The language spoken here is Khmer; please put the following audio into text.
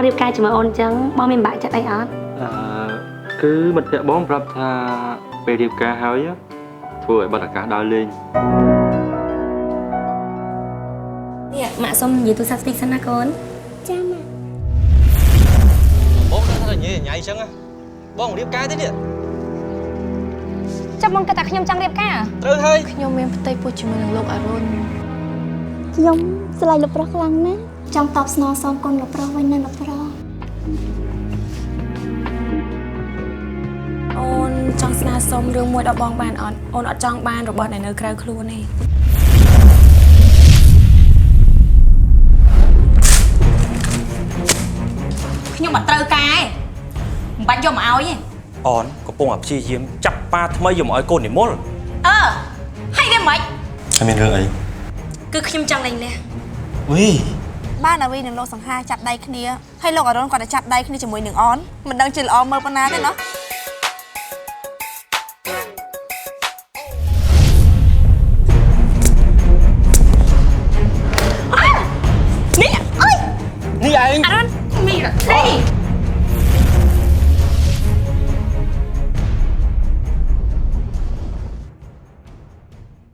រៀបការជាមួយអូនអញ្ចឹងបងមានបាក់ចិត្តអីអត់គឺមិត្តភក្តិបងប្រាប់ថាពេលរៀបការហើយធ្វើឲ្យបាត់ឱកាសដើរលេងនេះម៉ាក់សុំនិយាយទូរស័ព្ទតិចសិនណាកូនចាម៉ាក់បងថានិយាយញ៉ៃអញ្ចឹងបងរៀបការទេនេះចាំបងគិតថាខ្ញុំចង់រៀបការត្រូវហើយខ្ញុំមានផ្ទៃពោះជាមួយនឹងលោកអរុណខ្ញុំស្រឡាញ់លោកប្រុសខ្លាំងណាស់ចង់តបស្នងសងគុណលោកប្រុសវិញណាលោកប្រុសអូនចង់ស្នើសុំរឿងមួយដល់បងបានអត់អូនអត់ចង់បានរបស់ដែលនៅក្រៅខ្លួនទេខ្ញុំអត់ត្រូវការទេមិនបាច់យកមកឲ្យទេអូនកំពុងតែព្យាយាមចាប់ប៉ាថ្មីយកមកឲ្យកូននិមលហើយវាមិនហើយមានរឿងអីគឺខ្ញុំចង់លេងលះវីបានអាវីនឹងលោកសង្ហាចាប់ដៃគ្នាហើយលោកអរុណគាត់ទៅចាប់ដៃគ្នាជាមួយនឹងអូនមិនដឹងជាល្អមើលប៉ុណ្ណាទេណោះនេះឯងអរុណមីរ៉ា